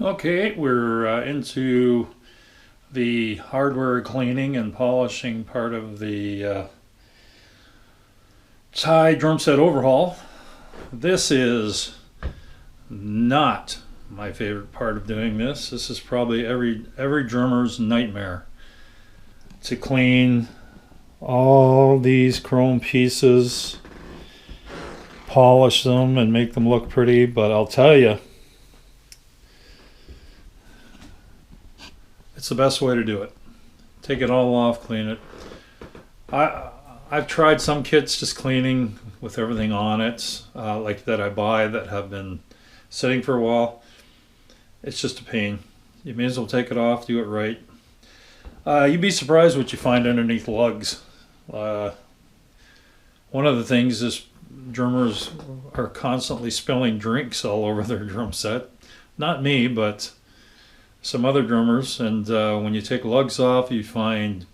Okay, we're into the hardware cleaning and polishing part of the Taye drum set overhaul. This is not my favorite part of doing this. This is probably every drummer's nightmare, to clean all these chrome pieces, polish them, and make them look pretty. But I'll tell you, it's the best way to do it. Take it all off, clean it. I've tried some kits just cleaning with everything on it, like that I buy that have been sitting for a while. It's just a pain. You may as well take it off, do it right. You'd be surprised what you find underneath lugs. One of the things is drummers are constantly spilling drinks all over their drum set. Not me, but some other drummers. And when you take lugs off, you find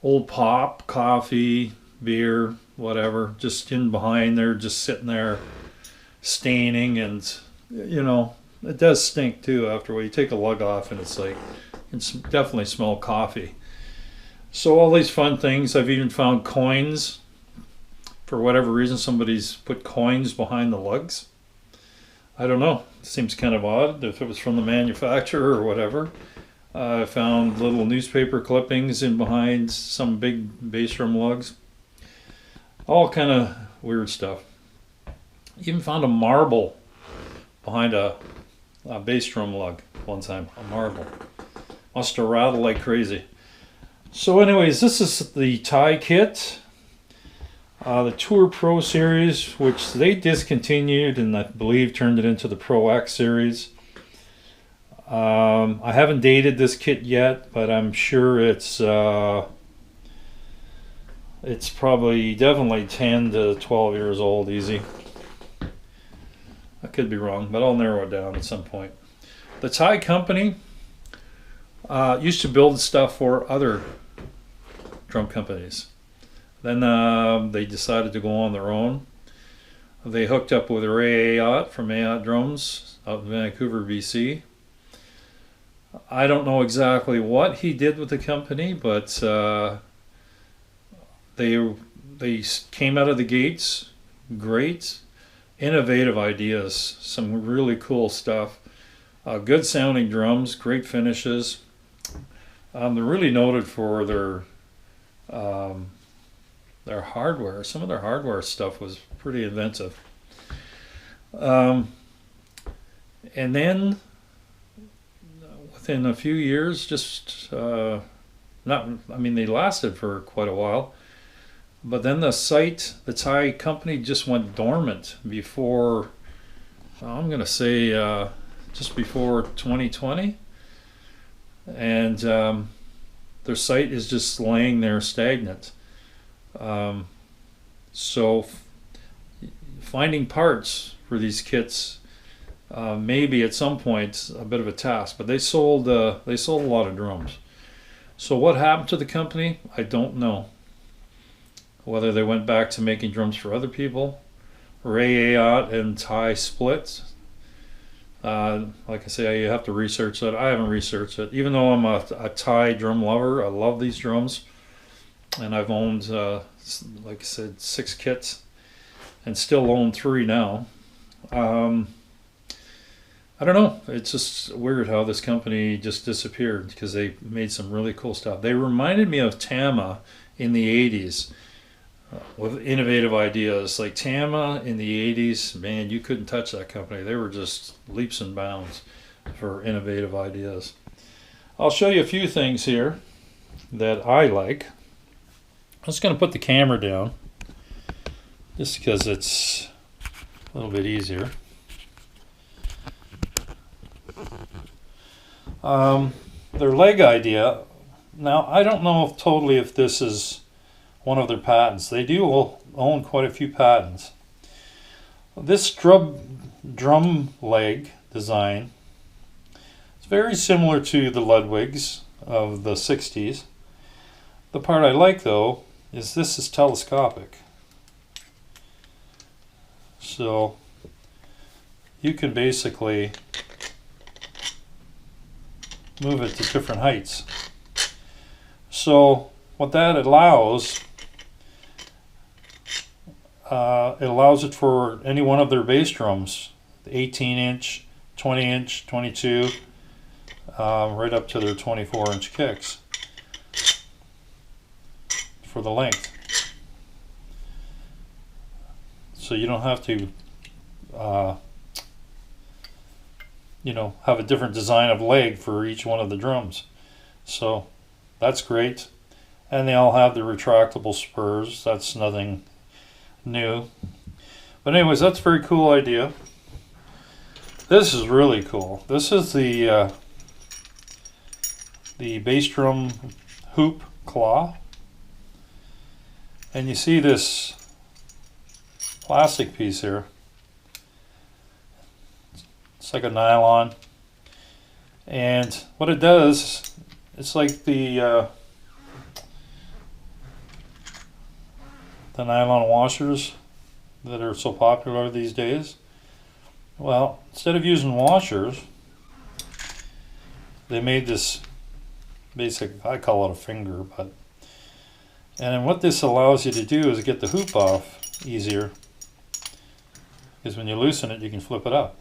old pop, coffee, beer, whatever, just in behind there, just sitting there, staining. And it does stink too after when you take a lug off, and it's definitely smell coffee. So all these fun things. I've even found coins. For whatever reason, somebody's put coins behind the lugs. I don't know. It seems kind of odd if it was from the manufacturer or whatever. I found little newspaper clippings in behind some big bass drum lugs. All kind of weird stuff. Even found a marble behind a bass drum lug one time. A marble. Must have rattled like crazy. So anyways, this is the Taye kit. The Tour Pro series, which they discontinued and I believe turned it into the Pro X series. I haven't dated this kit yet, but I'm sure it's probably definitely 10 to 12 years old, easy. I could be wrong, but I'll narrow it down at some point. The Taye company used to build stuff for other drum companies. Then they decided to go on their own. They hooked up with Ray Ayotte from Ayotte Drums out in Vancouver, BC. I don't know exactly what he did with the company, but they came out of the gates great, innovative ideas, some really cool stuff, good sounding drums, great finishes. They're really noted for their hardware. Some of their hardware stuff was pretty inventive. And then within a few years, they lasted for quite a while, but then the Taye company just went dormant before, I'm going to say just before 2020. And their site is just laying there stagnant. So finding parts for these kits maybe at some point a bit of a task, but they sold a lot of drums. So what happened to the company, I don't know. Whether they went back to making drums for other people, Ray Ayotte and Taye split. Like I say, you have to research that. I haven't researched it, even though I'm a Taye drum lover. I love these drums, and I've owned like I said, 6 kits and still own 3 now. I don't know, it's just weird how this company just disappeared, because they made some really cool stuff. They reminded me of Tama in the 80s with innovative ideas. Like Tama in the 80s, man, you couldn't touch that company. They were just leaps and bounds for innovative ideas. I'll show you a few things here that I like. I'm just going to put the camera down just because it's a little bit easier. Their leg idea. Now, I don't know totally if this is one of their patents. They do own quite a few patents. This drum leg design is very similar to the Ludwigs of the 60s. The part I like, though, is this is telescopic. So you can basically move it to different heights. So what that allows, it allows it for any one of their bass drums, 18 inch, 20 inch, 22, right up to their 24 inch kicks for the length. So you don't have to you know, have a different design of leg for each one of the drums. So that's great. And they all have the retractable spurs. That's nothing new. But anyways, that's a very cool idea. This is really cool. This is the bass drum hoop claw. And you see this plastic piece here. It's like a nylon, and what it does, it's like the nylon washers that are so popular these days. Well, instead of using washers, they made this basic, I call it a finger, but, and what this allows you to do is get the hoop off easier, because when you loosen it, you can flip it up.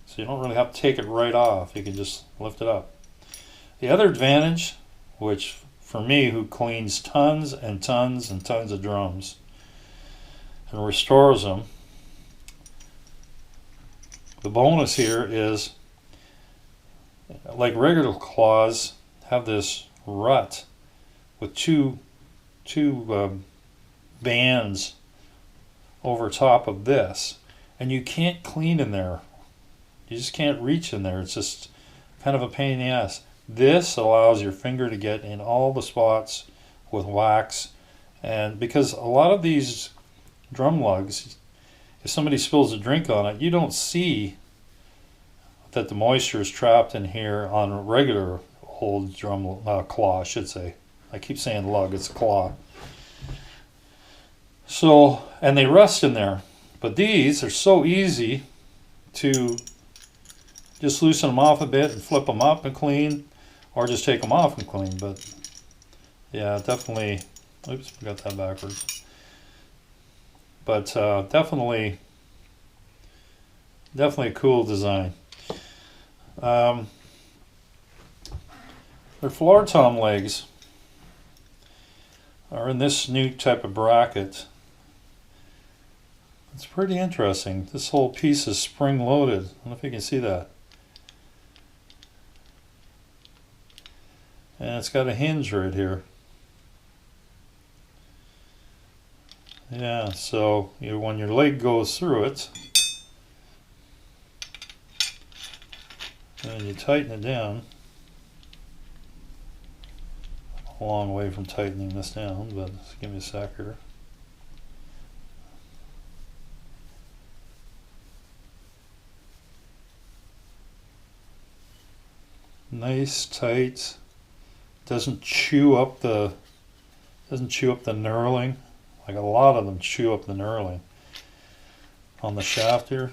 So you don't really have to take it right off. You can just lift it up. The other advantage, which for me, who cleans tons and tons and tons of drums and restores them, the bonus here is, like regular claws, have this rut with two bands over top of this, and you can't clean in there. You just can't reach in there. It's just kind of a pain in the ass. This allows your finger to get in all the spots with wax, and because a lot of these drum lugs, if somebody spills a drink on it, you don't see that the moisture is trapped in here on a regular old drum claw, I should say. I keep saying lug, it's a claw. So, and they rust in there. But these are so easy to just loosen them off a bit and flip them up and clean, or just take them off and clean. But yeah, definitely, oops, I got that backwards. But definitely a cool design. Their floor tom legs are in this new type of bracket. It's pretty interesting. This whole piece is spring loaded. I don't know if you can see that. And it's got a hinge right here. Yeah, so when your leg goes through it, and you tighten it down, a long way from tightening this down, but just give me a sec here. Nice, tight. Doesn't chew up the knurling. Like a lot of them chew up the knurling on the shaft here.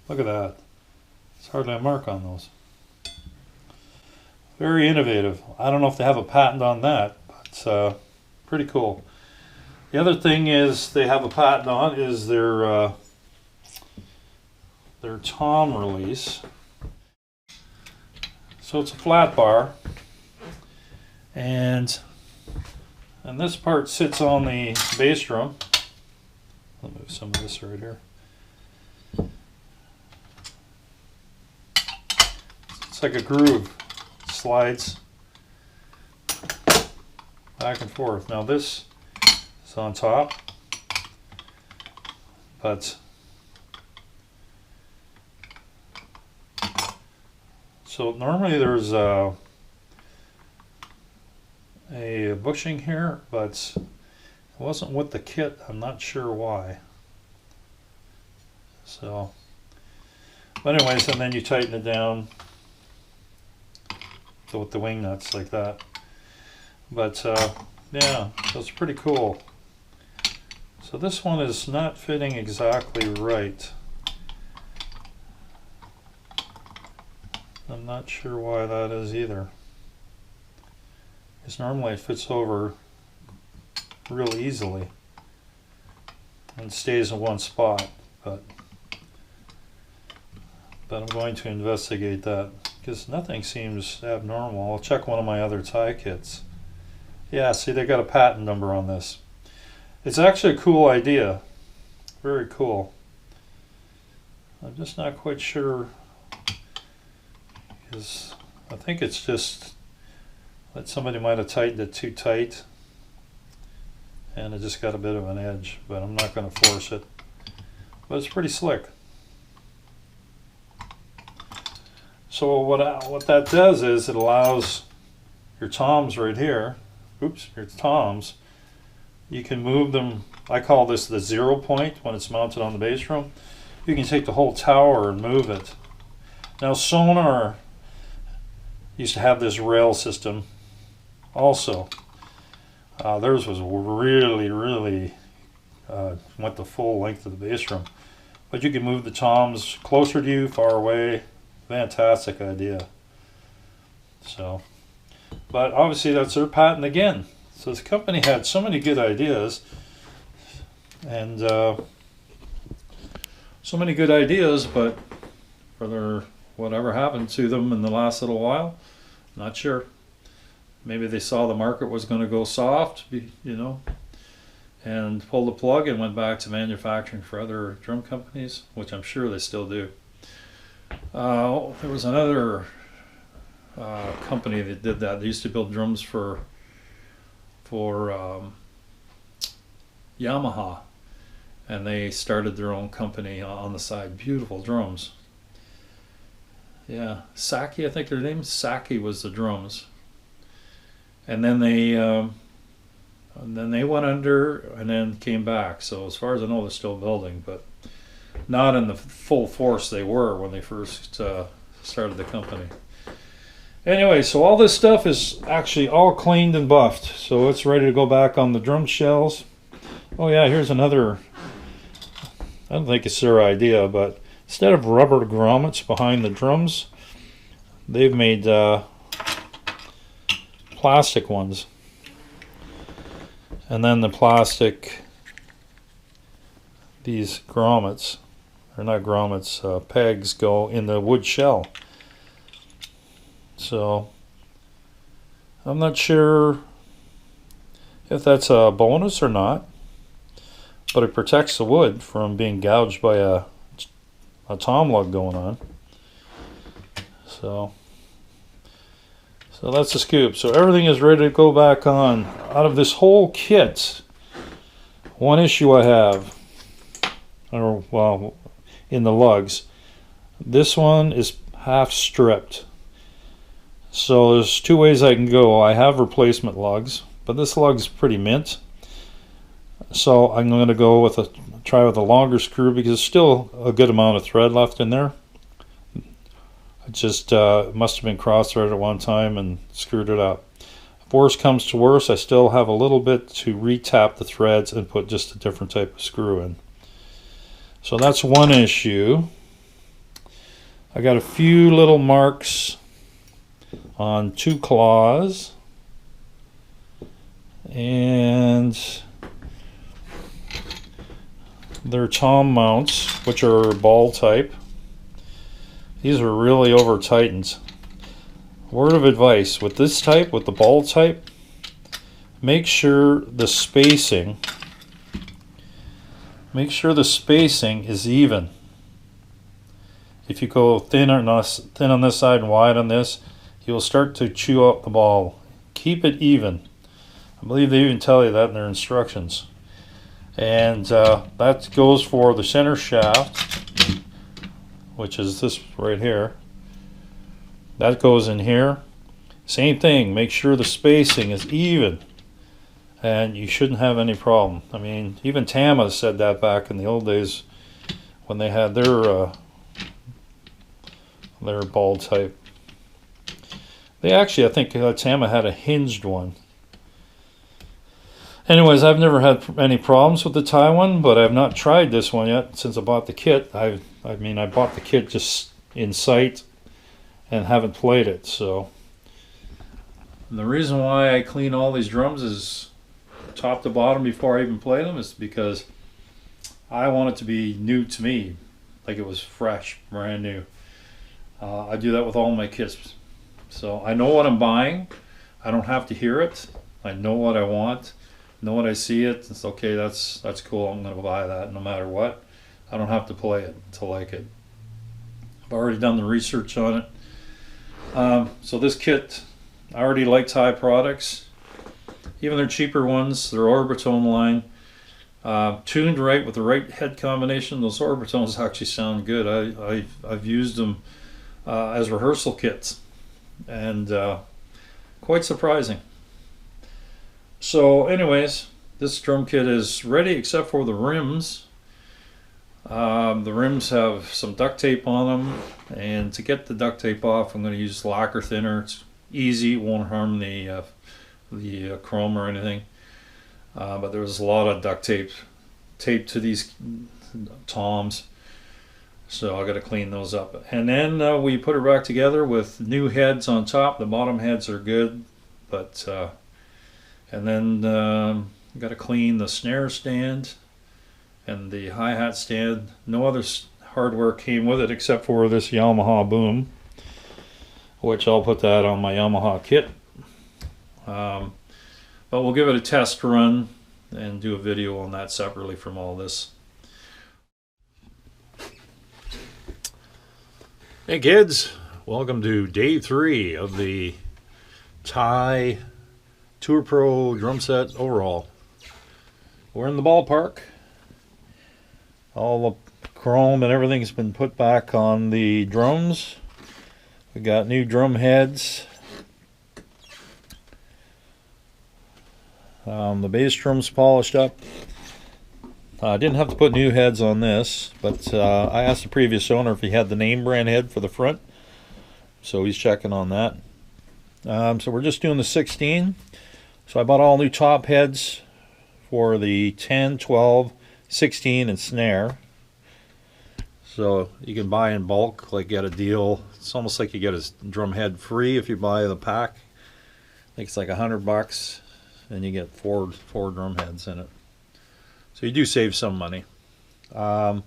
Look at that. There's hardly a mark on those. Very innovative. I don't know if they have a patent on that, but pretty cool. The other thing is they have a patent on is their tom release. So it's a flat bar, and this part sits on the bass drum. I'll move some of this right here. It's like a groove. It slides back and forth. Now this is on top, but so normally there's a bushing here, but it wasn't with the kit. I'm not sure why. So, but anyways, and then you tighten it down with the wing nuts like that. But yeah, so it's pretty cool. So this one is not fitting exactly right. I'm not sure why that is either. Because normally it fits over real easily and stays in one spot, but I'm going to investigate that because nothing seems abnormal. I'll check one of my other tie kits. Yeah, see, they got a patent number on this. It's actually a cool idea. Very cool. I'm just not quite sure, because I think it's just that somebody might have tightened it too tight and it just got a bit of an edge, but I'm not going to force it. But it's pretty slick. So what that does is it allows your toms right here, oops, your toms, you can move them. I call this the 0 point when it's mounted on the bass drum. You can take the whole tower and move it. Now Sonar used to have this rail system also. Theirs was really went the full length of the bass drum. But you can move the toms closer to you, far away. Fantastic idea. So, but obviously that's their patent again. So this company had so many good ideas, and so many good ideas, but whether whatever happened to them in the last little while, not sure. Maybe they saw the market was going to go soft, you know, and pulled the plug and went back to manufacturing for other drum companies, which I'm sure they still do. There was another company that did that. They used to build drums for Yamaha, and they started their own company on the side. Beautiful drums. Yeah, Saki, I think their name. Saki was the drums, and then they went under and then came back. So as far as I know, they're still building, but not in the full force they were when they first started the company. Anyway, so all this stuff is actually all cleaned and buffed, so it's ready to go back on the drum shells. Oh yeah, here's another, I don't think it's their idea, but instead of rubber grommets behind the drums, they've made plastic ones. And then the plastic, these grommets, or not grommets, pegs go in the wood shell. So I'm not sure if that's a bonus or not, but it protects the wood from being gouged by a tom lug going on. So that's the scoop. So everything is ready to go back on. Out of this whole kit, one issue I have, or well, in the lugs, this one is half stripped. So there's two ways I can go. I have replacement lugs, but this lug's pretty mint. So I'm going to go with try with a longer screw because there's still a good amount of thread left in there. I just must have been cross-threaded at one time and screwed it up. If worse comes to worse, I still have a little bit to retap the threads and put just a different type of screw in. So that's one issue. I got a few little marks on two claws, and they're tom mounts, which are ball type. These are really over tightened. Word of advice, with this type, with the ball type, make sure the spacing is even. If you go thin on this side and wide on this, you'll start to chew up the ball. Keep it even. I believe they even tell you that in their instructions. And that goes for the center shaft, which is this right here. That goes in here. Same thing, make sure the spacing is even, and you shouldn't have any problem. I mean, even Tama said that back in the old days when they had their ball type. They actually, I think Tama had a hinged one. Anyways, I've never had any problems with the Taye one, but I've not tried this one yet since I bought the kit. I mean, I bought the kit just in sight, and haven't played it. So and the reason why I clean all these drums is top to bottom before I even play them is because I want it to be new to me, like it was fresh, brand new. I do that with all my kits. So I know what I'm buying. I don't have to hear it. I know what I want. Know what I see it. It's okay. That's cool. I'm gonna buy that no matter what. I don't have to play it to like it. I've already done the research on it. So this kit, I already like Taye products. Even their cheaper ones, their Orbitone line, tuned right with the right head combination. Those Orbitones actually sound good. I've used them as rehearsal kits, and quite surprising. So anyways, this drum kit is ready except for the rims. The rims have some duct tape on them, and to get the duct tape off I'm going to use lacquer thinner. It's easy, it won't harm the chrome or anything, but there's a lot of duct tape taped to these toms, so I got to clean those up. And then we put it back together with new heads on top. The bottom heads are good, but and then got to clean the snare stand and the hi-hat stand. No other hardware came with it except for this Yamaha boom, which I'll put that on my Yamaha kit. But we'll give it a test run and do a video on that separately from all this. Hey kids, welcome to day 3 of the Taye Tour Pro drum set overhaul. We're in the ballpark. All the chrome and everything's been put back on the drums. We got new drum heads. The bass drum's polished up. I didn't have to put new heads on this, but I asked the previous owner if he had the name brand head for the front, so he's checking on that. So we're just doing the 16. So I bought all new top heads for the 10, 12, 16, and snare. So you can buy in bulk, like get a deal. It's almost like you get a drum head free if you buy the pack. I think it's like $100, and you get four drum heads in it. So you do save some money. I've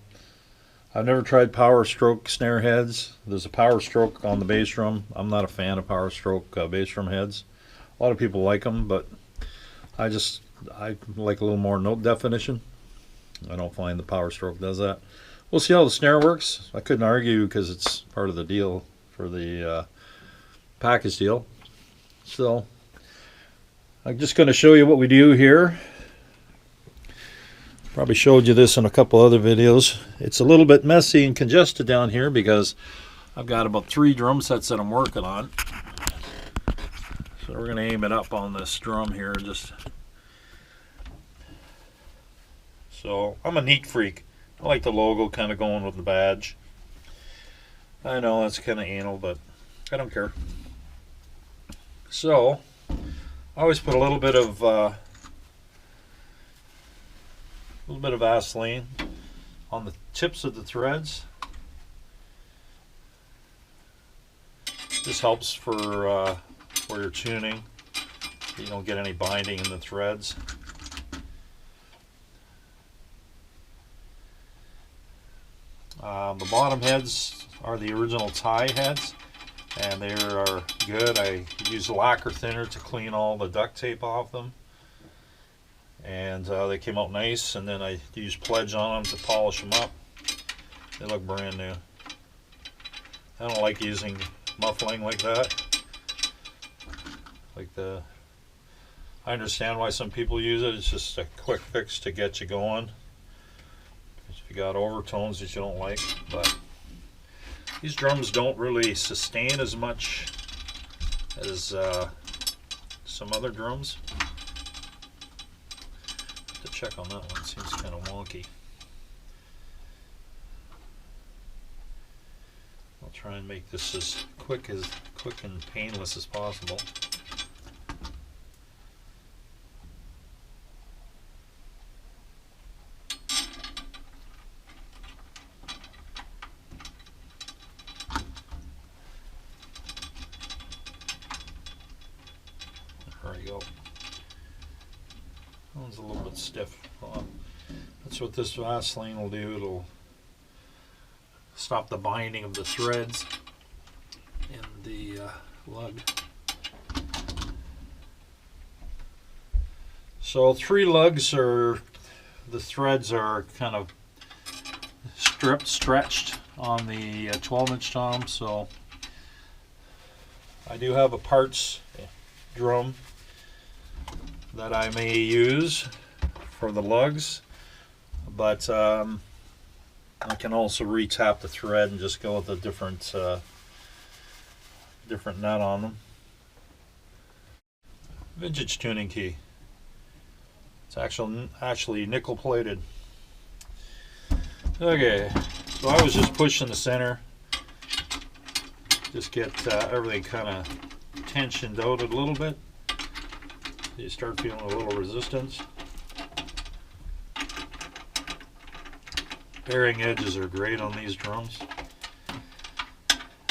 never tried power stroke snare heads. There's a power stroke on the bass drum. I'm not a fan of power stroke bass drum heads. A lot of people like them, but I like a little more note definition. I don't find the power stroke does that. We'll see how the snare works. I couldn't argue because it's part of the deal for the package deal. So I'm just going to show you what we do here. Probably showed you this in a couple other videos. It's a little bit messy and congested down here because I've got about 3 drum sets that I'm working on. So we're going to aim it up on this drum here. So I'm a neat freak. I like the logo kind of going with the badge. I know that's kind of anal, but I don't care. So I always put a little bit of Vaseline on the tips of the threads. This helps for where you're tuning. You don't get any binding in the threads. The bottom heads are the original Taye heads, and they are good. I use lacquer thinner to clean all the duct tape off them, and they came out nice. And then I use pledge on them to polish them up. They look brand new. I don't like using muffling like that. I understand why some people use it. It's just a quick fix to get you going. If you got overtones that you don't like, but these drums don't really sustain as much as some other drums. Have to check on that one. Seems kind of wonky. I'll try and make this as quick and painless as possible. stiff. That's what this Vaseline will do. It'll stop the binding of the threads in the lug. So 3 lugs are, the threads are kind of stretched on the 12-inch tom. So I do have a parts drum that I may use for the lugs, but I can also re-tap the thread and just go with a different nut on them. Vintage tuning key. It's actually nickel plated. Okay, so I was just pushing the center, just get everything kind of tensioned out a little bit. You start feeling a little resistance. Bearing edges are great on these drums.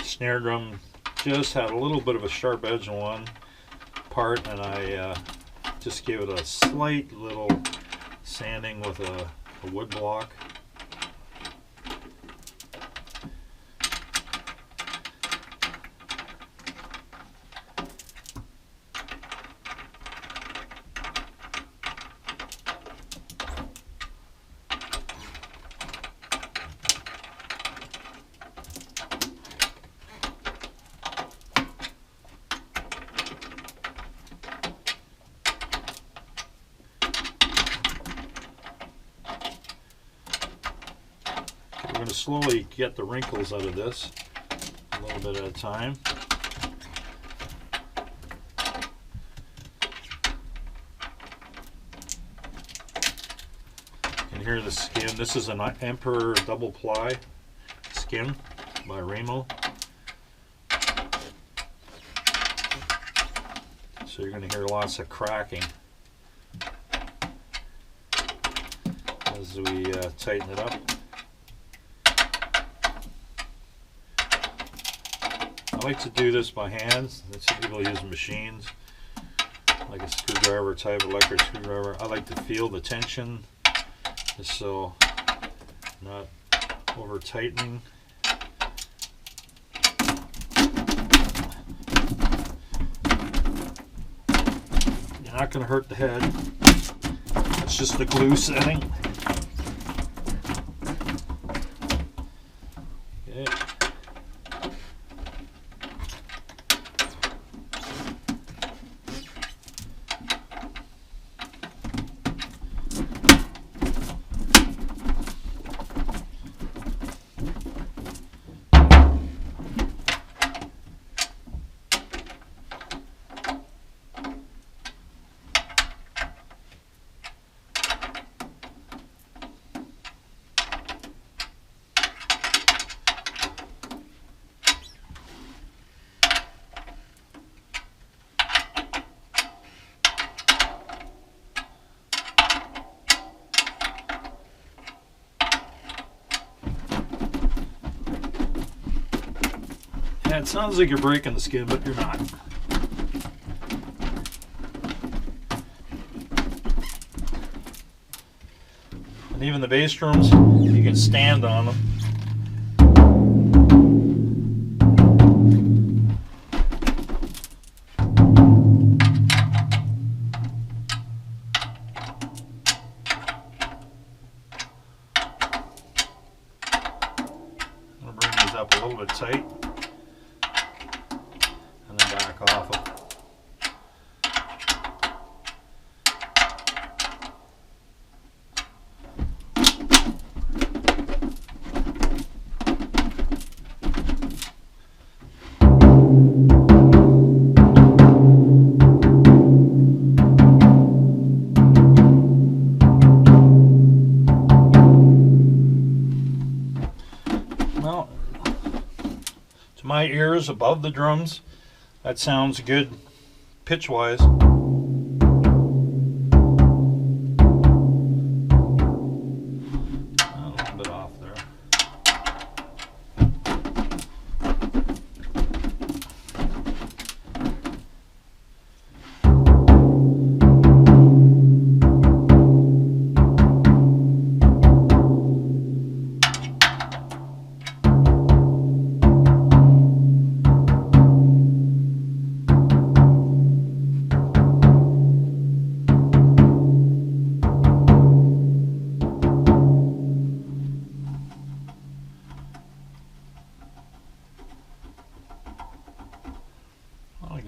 Snare drum just had a little bit of a sharp edge on one part, and I just gave it a slight little sanding with a wood block. We're going to slowly get the wrinkles out of this, a little bit at a time. You can hear the skin. This is an Emperor double ply skin by Remo. So you're going to hear lots of cracking as we tighten it up. I like to do this by hand. Some people use machines, like a screwdriver type, electric screwdriver. I like to feel the tension, just so not over tightening. You're not going to hurt the head. It's just the glue setting. Okay. Yeah, it sounds like you're breaking the skin, but you're not. And even the bass drums, you can stand on them. I'm going to bring these up a little bit tight. And then back off them. Well, to my ears above the drums, that sounds good pitch-wise. A little bit off there.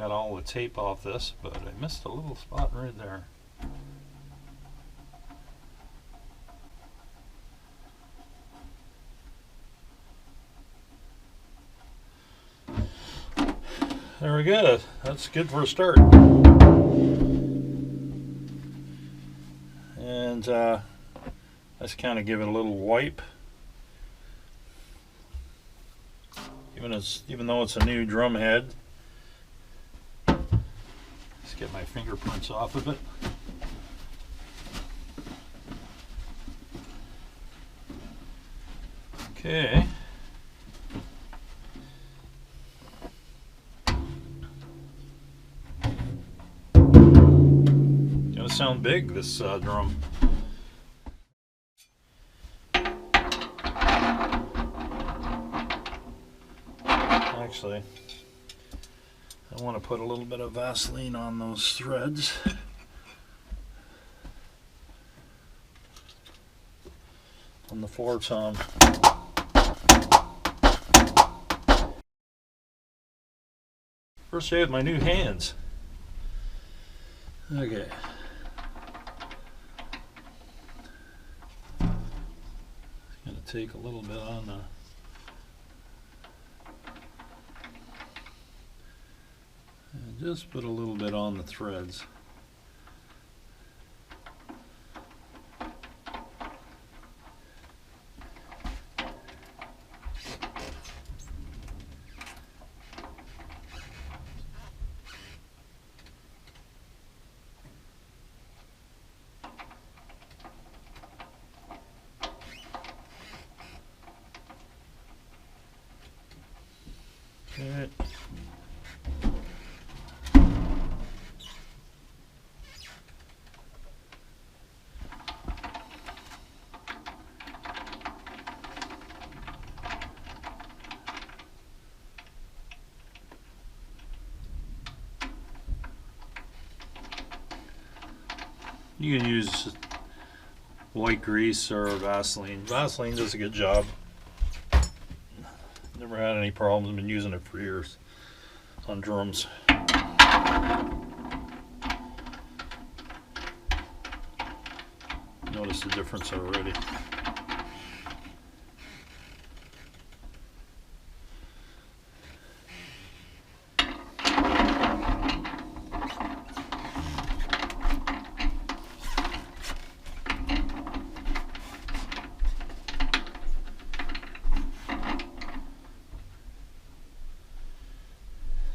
got all the tape off this, but I missed a little spot right there. There we go. That's good for a start. And let's kind of give it a little wipe. Even though it's a new drum head, let's get my fingerprints off of it. Okay. Gonna sound big, this drum. Actually, I want to put a little bit of Vaseline on those threads. On the floor tom. First I have my new hands. Okay. Gonna take a little bit on the and just put a little bit on the threads. Okay. You can use white grease or Vaseline. Vaseline does a good job. Never had any problems. I've been using it for years on drums. Notice the difference already.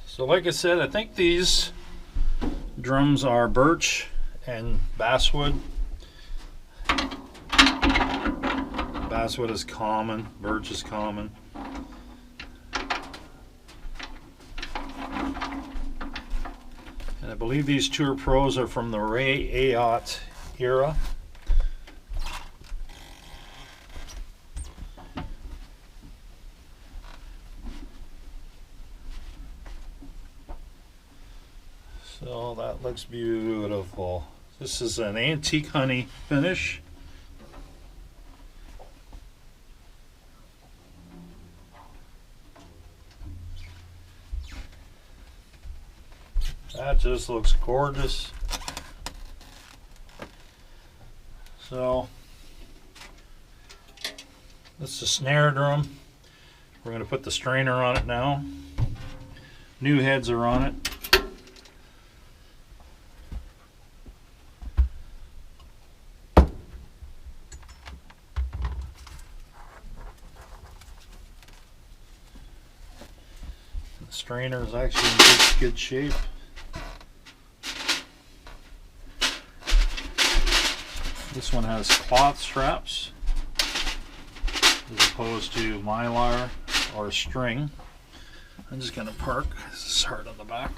So like I said, I think these drums are birch and basswood. Basswood is common, birch is common. And I believe these Tour Pros are from the Ayotte Era. So that looks beautiful. This is an antique honey finish. That just looks gorgeous. So this is a snare drum. We're going to put the strainer on it now. New heads are on it. The strainer is actually in good shape. This one has cloth straps as opposed to mylar or string. I'm just going to park. This is hard on the back.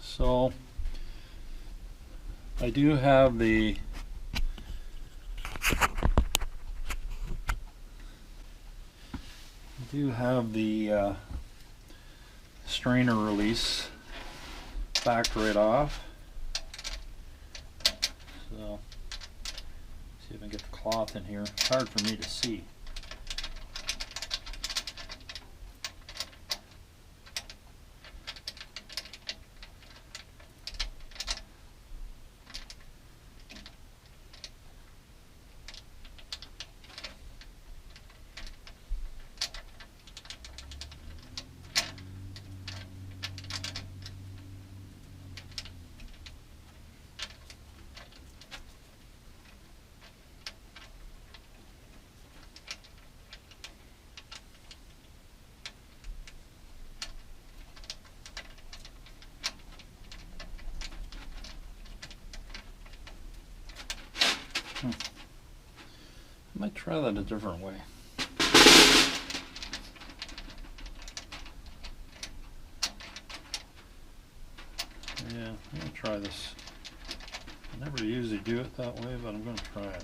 So I do have the strainer release backed right off. So see if I can get the cloth in here. It's hard for me to see. I might try that a different way. Yeah, I'm going to try this. I never usually do it that way, but I'm going to try it.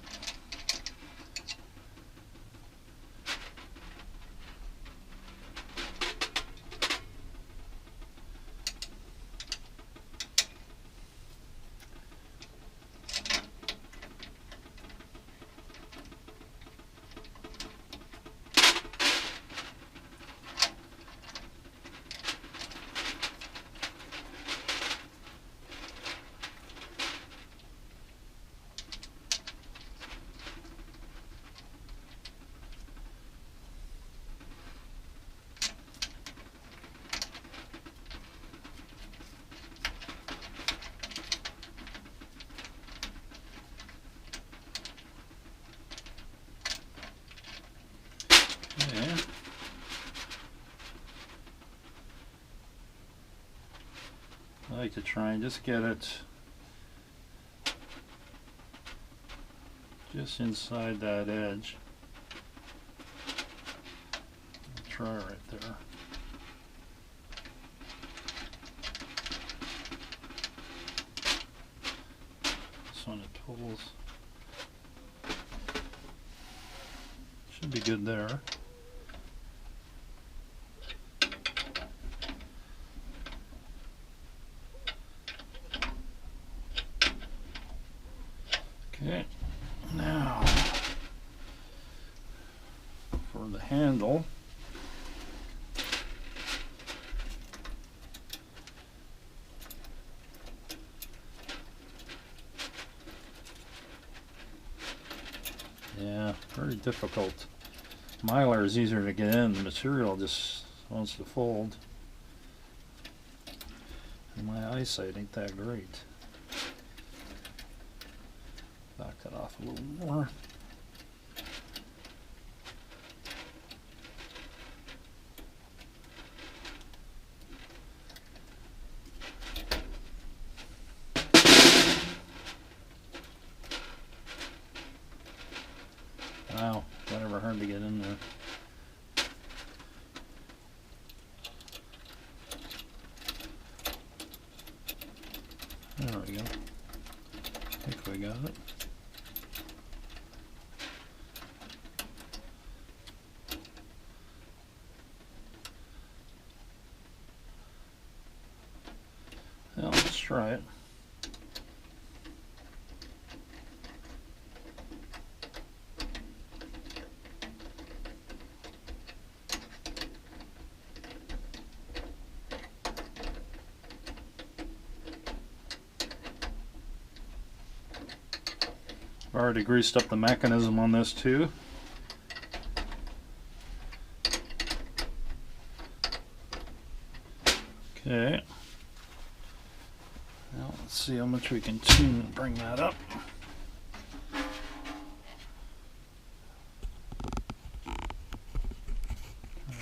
Yeah. I like to try and just get it just inside that edge. I'll try right there. This one it pulls. Should be good there. Okay, now for the handle. Yeah, very difficult. Mylar is easier to get in, the material just wants to fold. And my eyesight ain't that great. Back that off a little more. Wow, whatever, hard to get in there. There we go. I think we got it. Well, let's try it. I've already greased up the mechanism on this too. Okay. Now let's see how much we can tune and bring that up.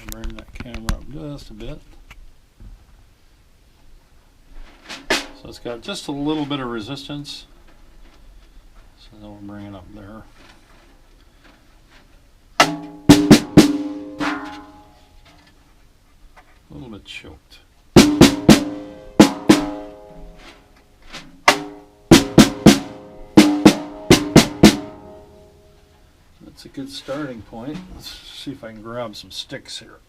Bring that camera up just a bit. So it's got just a little bit of resistance. So then we'll bring it up there. A little bit choked. That's a good starting point. Let's see if I can grab some sticks here.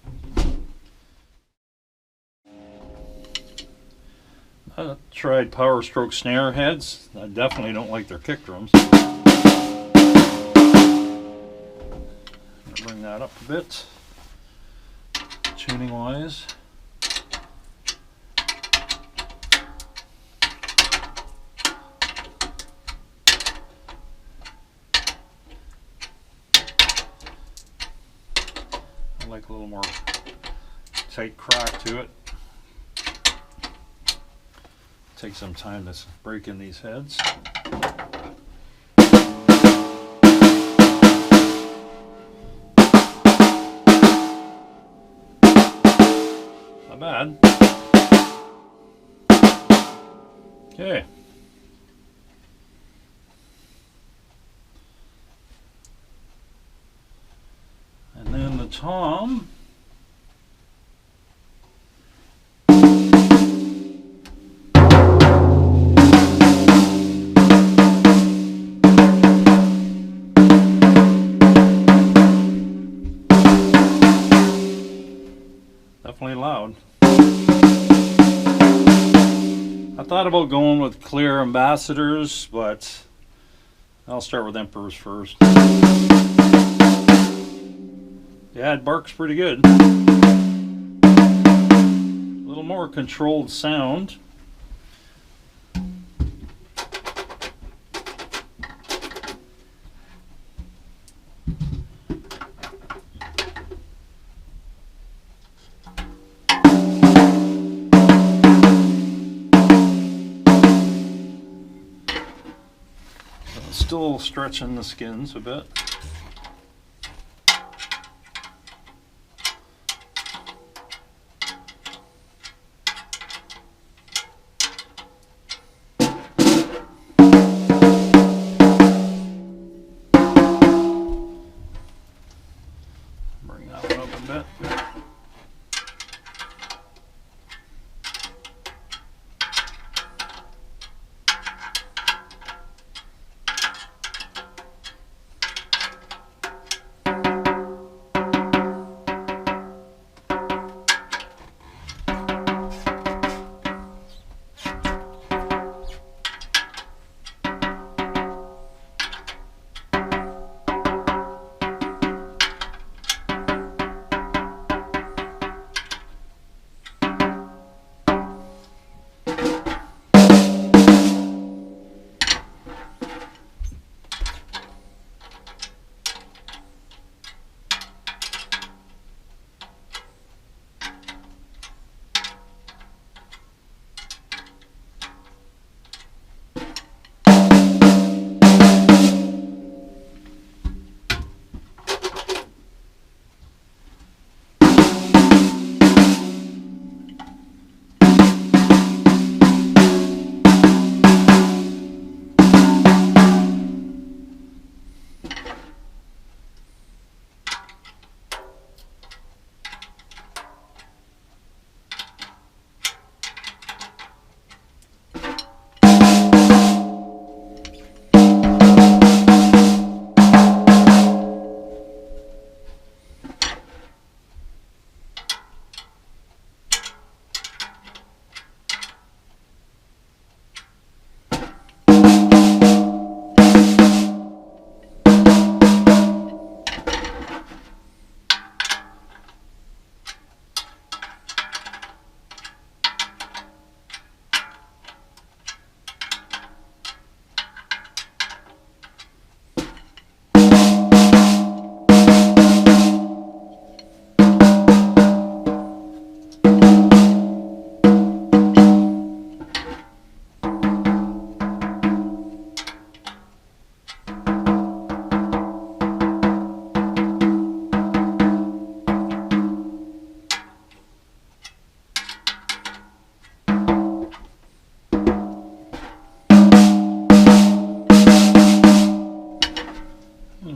I tried power stroke snare heads. I definitely don't like their kick drums. Bring that up a bit, tuning wise. I like a little more tight crack to it. Take some time to break in these heads. Not bad. Okay. tom. Definitely loud. I thought about going with clear ambassadors, but I'll start with emperors first. Yeah, it barks pretty good. A little more controlled sound. Still stretching the skins a bit. Bring that one up a bit.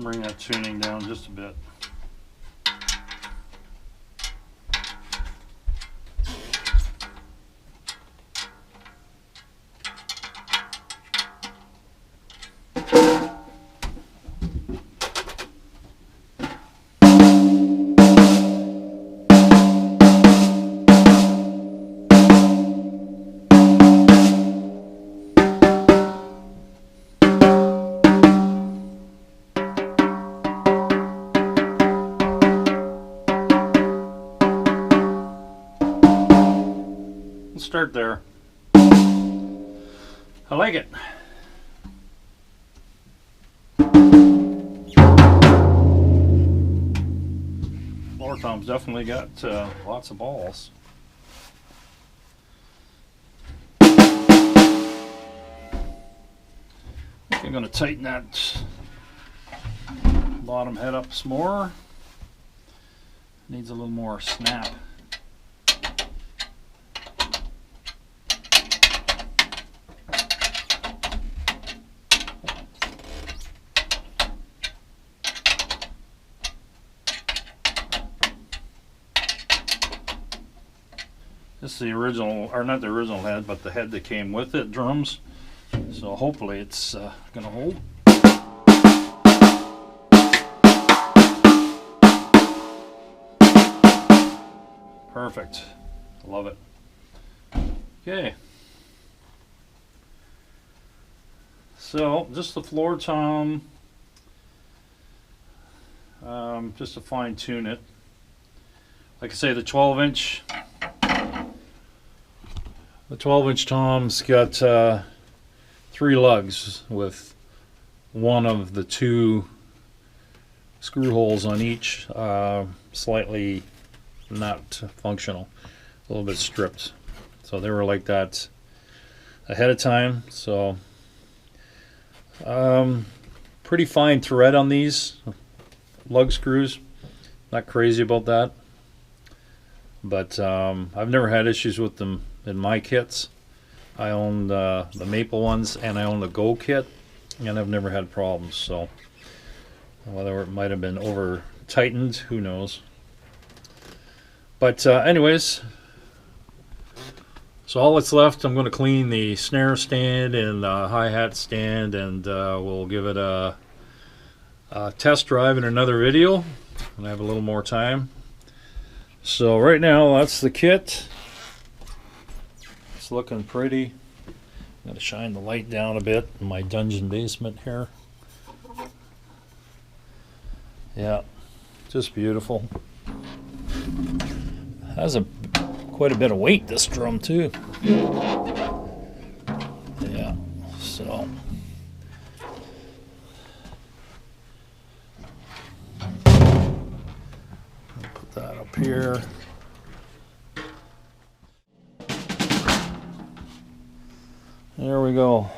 Bring that tuning down just a bit. Start there. I like it. Lower tom's definitely got lots of balls. I'm going to tighten that bottom head up some more. Needs a little more snap. This is the original, or not the original head, but the head that came with it, drums. So hopefully it's gonna hold. Perfect. Love it. Okay. So just the floor tom, just to fine tune it. Like I say, the 12-inch. The 12-inch tom's got 3 lugs with one of the 2 screw holes on each, slightly not functional, a little bit stripped. So they were like that ahead of time. So pretty fine thread on these lug screws. Not crazy about that, but I've never had issues with them in my kits. I own the maple ones and I own the Go kit, and I've never had problems. So whether it might have been over tightened, who knows. But anyways, so all that's left, I'm going to clean the snare stand and the hi-hat stand, and we'll give it a test drive in another video when I have a little more time. So right now, that's the kit. It's looking pretty. I'm going to shine the light down a bit in my dungeon basement here. Yeah, just beautiful. Has quite a bit of weight, this drum too. Yeah, so put that up here. There we go.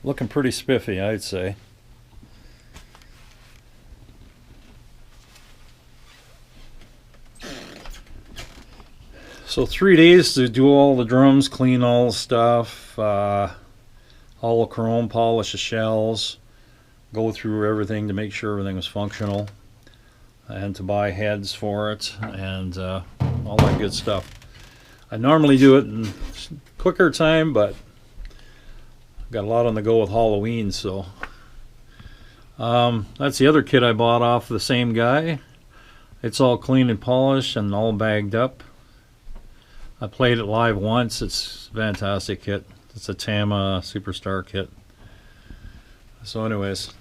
Looking pretty spiffy, I'd say. So 3 days to do all the drums, clean all the stuff, all the chrome, polish the shells, go through everything to make sure everything was functional, and to buy heads for it, and all that good stuff. I normally do it in quicker time, but I've got a lot on the go with Halloween, so that's the other kit I bought off the same guy. It's all clean and polished and all bagged up. I played it live once. It's a fantastic kit. It's a Tama Superstar kit. So anyways,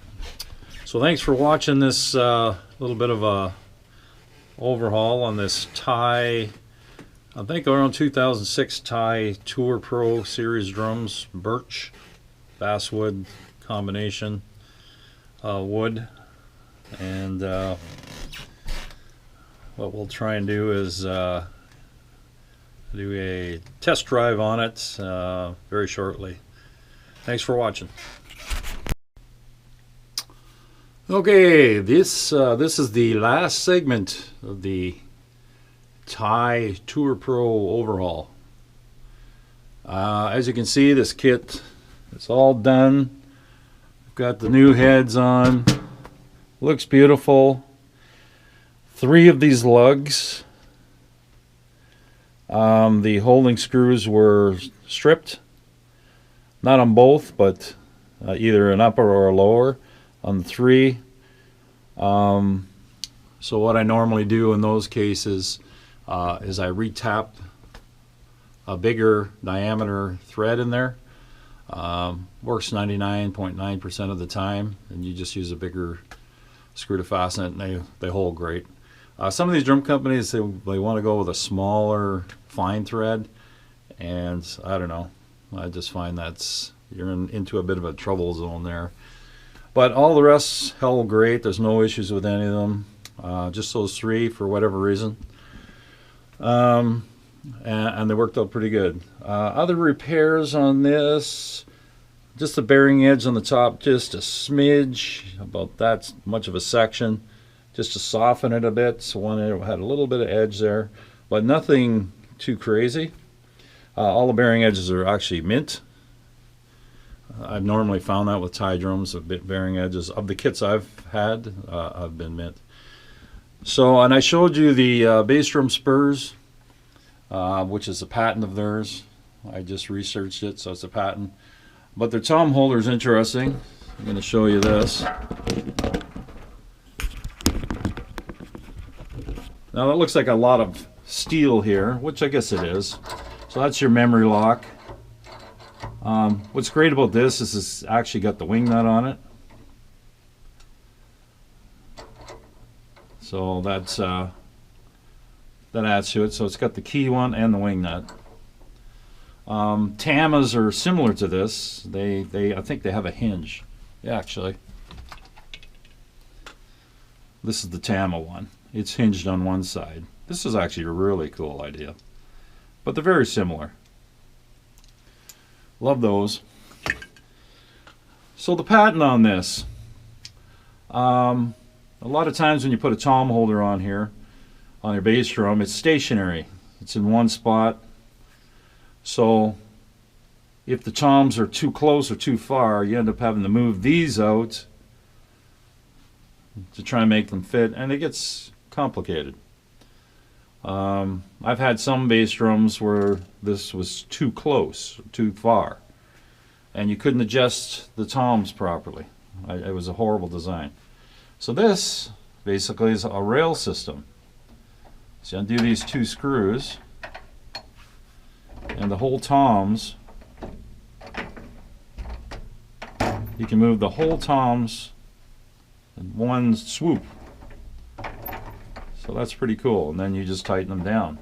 so thanks for watching this little bit of a overhaul on this Taye, I think around 2006 Taye Tour Pro Series drums, birch, basswood combination wood. And what we'll try and do is do a test drive on it very shortly. Thanks for watching. Okay, this is the last segment of the Taye Tour Pro overhaul. As you can see, this kit is all done. I've got the new heads on. Looks beautiful. 3 of these lugs. The holding screws were stripped, not on both, but either an upper or a lower on the 3. So what I normally do in those cases is I retap a bigger diameter thread in there. Works 99.9% of the time, and you just use a bigger screw to fasten it, and they hold great. Some of these drum companies, they want to go with a smaller fine thread, and I don't know. I just find you're into a bit of a trouble zone there. But all the rest held great. There's no issues with any of them. Just those 3 for whatever reason. And they worked out pretty good. Other repairs on this, just the bearing edge on the top, just a smidge, about that much of a section, just to soften it a bit. So one it had a little bit of edge there, but nothing too crazy. All the bearing edges are actually mint. I've normally found that with Taye drums, the bearing edges of the kits I've had have been mint. So, and I showed you the bass drum spurs. which is a patent of theirs. I just researched it, so it's a patent. But their tom holder is interesting. I'm going to show you this. Now that looks like a lot of steel here, which I guess it is. So that's your memory lock. What's great about this is it's actually got the wing nut on it. So that's that adds to it. So it's got the key one and the wing nut. Tamas are similar to this. I think they have a hinge. Yeah, actually. This is the Tama one. It's hinged on one side. This is actually a really cool idea. But they're very similar. Love those. So the patent on this. A lot of times when you put a tom holder on here, on your bass drum, it's stationary. It's in one spot. So if the toms are too close or too far, you end up having to move these out to try and make them fit, and it gets complicated. I've had some bass drums where this was too close, too far, and you couldn't adjust the toms properly. It was a horrible design. So this basically is a rail system. So undo these two screws, and the whole toms, you can move the whole toms in one swoop. So that's pretty cool, and then you just tighten them down.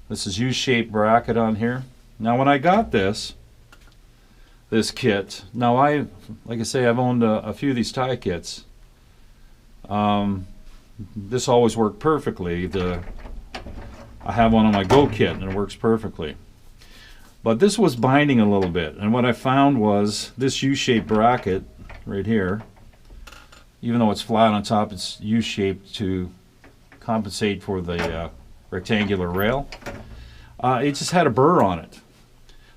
This is U-shaped bracket on here. Now when I got this kit, now like I say, I've owned a few of these Taye kits. This always worked perfectly. I have one on my Go kit and it works perfectly. But this was binding a little bit, and what I found was this U-shaped bracket right here, even though it's flat on top, it's U-shaped to compensate for the rectangular rail. It just had a burr on it.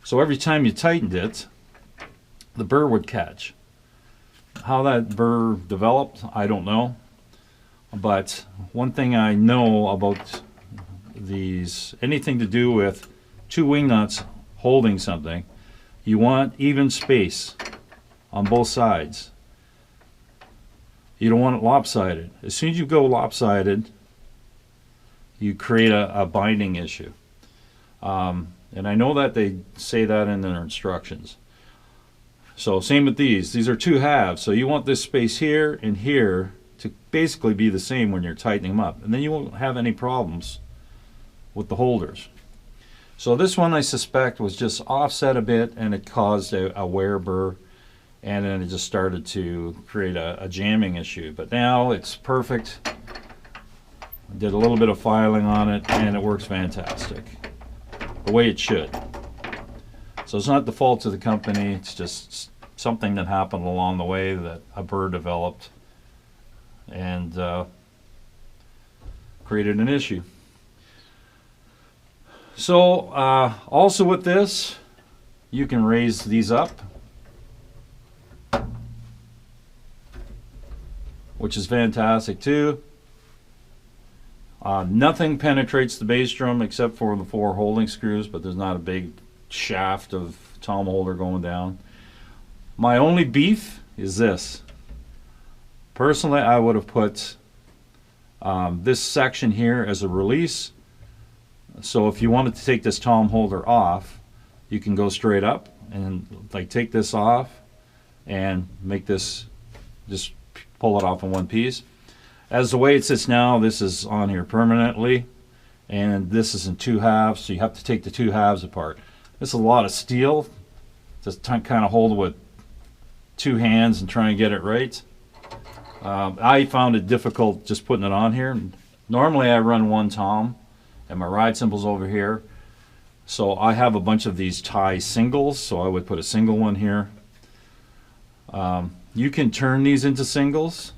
So every time you tightened it, the burr would catch. How that burr developed, I don't know. But one thing I know about these, anything to do with two wing nuts holding something, you want even space on both sides. You don't want it lopsided. As soon as you go lopsided, you create a binding issue. And I know that they say that in their instructions. So same with these. These are two halves. So you want this space here and here to basically be the same when you're tightening them up. And then you won't have any problems with the holders. So this one I suspect was just offset a bit, and it caused a wear burr, and then it just started to create a jamming issue. But now it's perfect. I did a little bit of filing on it, and it works fantastic, the way it should. So it's not the fault of the company, it's just something that happened along the way that a burr developed and created an issue. So also with this, you can raise these up, which is fantastic too. Nothing penetrates the bass drum except for the 4 holding screws, but there's not a big shaft of tom holder going down. My only beef is this. Personally, I would have put this section here as a release. So if you wanted to take this tom holder off, you can go straight up and like take this off and make this, just pull it off in one piece. As the way it sits now, this is on here permanently, and this is in 2 halves, so you have to take the 2 halves apart. This is a lot of steel, just kind of hold it with 2 hands and try and get it right. I found it difficult just putting it on here. Normally I run 1 tom, and my ride cymbal's over here. So I have a bunch of these Taye singles, so I would put a single one here. You can turn these into singles.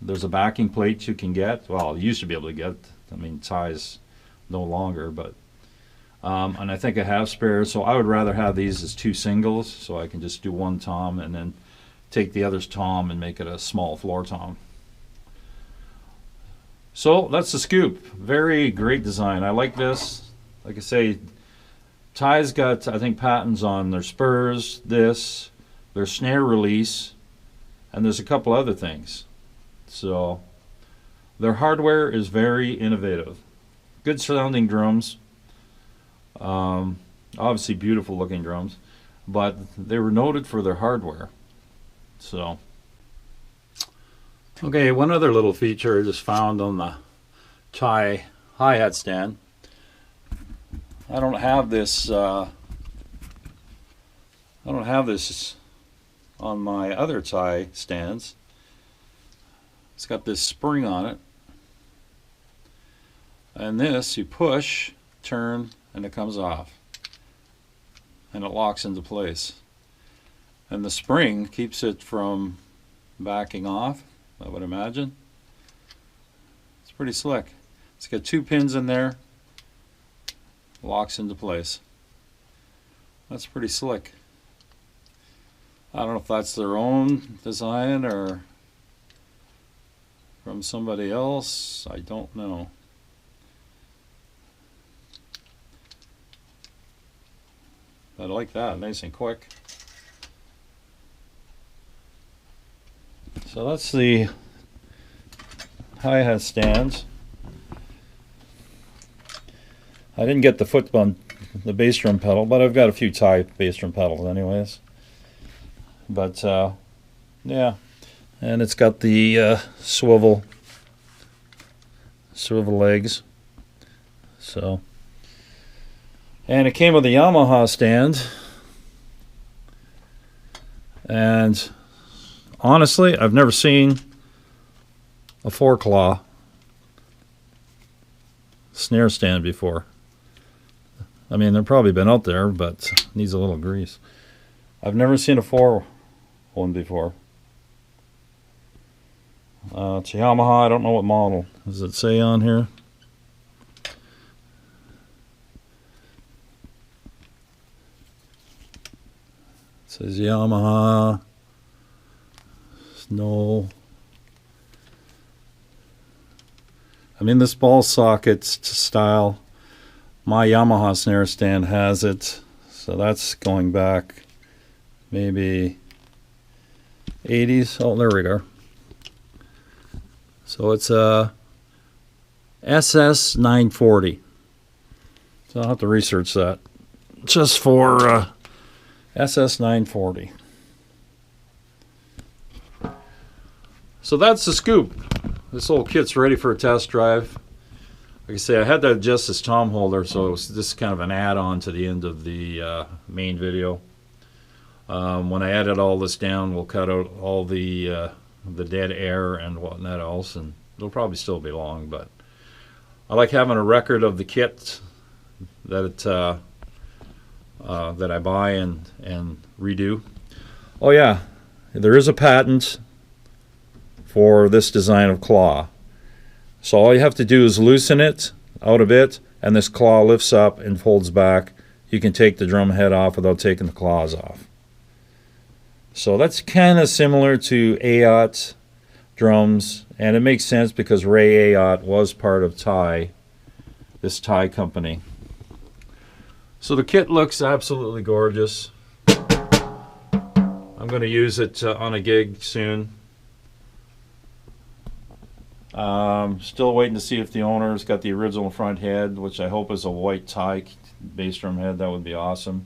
There's a backing plate you can get. Well, you used to be able to get. I mean, Taye's no longer, but and I think I have spares, so I would rather have these as 2 singles, so I can just do 1 tom and then take the other's tom and make it a small floor tom. So that's the Scoop. Very great design. I like this. like I say, Taye's got, I think, patents on their spurs, their snare release, and there's a couple other things. So their hardware is very innovative. Good sounding drums. Obviously beautiful looking drums, but they were noted for their hardware. So, okay, one other little feature I just found on the Taye hi-hat stand. I don't have this on my other Taye stands. It's got this spring on it, and this you push, turn, and it comes off, and it locks into place, and the spring keeps it from backing off, I would imagine. It's pretty slick. It's got 2 pins in there, locks into place. That's pretty slick. I don't know if that's their own design or from somebody else. I don't know. I like that, nice and quick. So that's the hi-hat stands. I didn't get the bass drum pedal, but I've got a few Taye bass drum pedals anyways. But yeah, and it's got the swivel legs. So, and it came with a Yamaha stand, and honestly, I've never seen a 4-claw snare stand before. I mean, they've probably been out there, but needs a little grease. I've never seen a 4 one before. It's a Yamaha. I don't know what model. Does it say on here? It says Yamaha. No. I mean, this ball socket style, my Yamaha snare stand has it. So that's going back maybe 80s. Oh, there we go. So it's a SS 940. So I'll have to research that just for SS 940. So that's the scoop. This old kit's ready for a test drive. Like I say, I had to adjust this tom holder, so it was just kind of an add-on to the end of the main video. When I edit all this down, we'll cut out all the dead air and whatnot else, and it'll probably still be long, but I like having a record of the kit that that I buy and redo. Oh yeah, there is a patent for this design of claw. So all you have to do is loosen it out a bit, and this claw lifts up and folds back. You can take the drum head off without taking the claws off. So that's kind of similar to Ayotte drums, and it makes sense because Ray Ayotte was part of Taye, this Taye company. So the kit looks absolutely gorgeous. I'm going to use it on a gig soon. Still waiting to see if the owner's got the original front head, which I hope is a white Taye bass drum head. That would be awesome.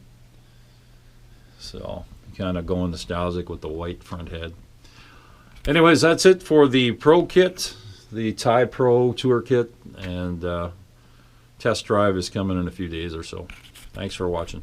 So kind of going nostalgic with the white front head. Anyways, that's it for the Pro kit, the Taye Pro Tour kit, and test drive is coming in a few days or so. Thanks for watching.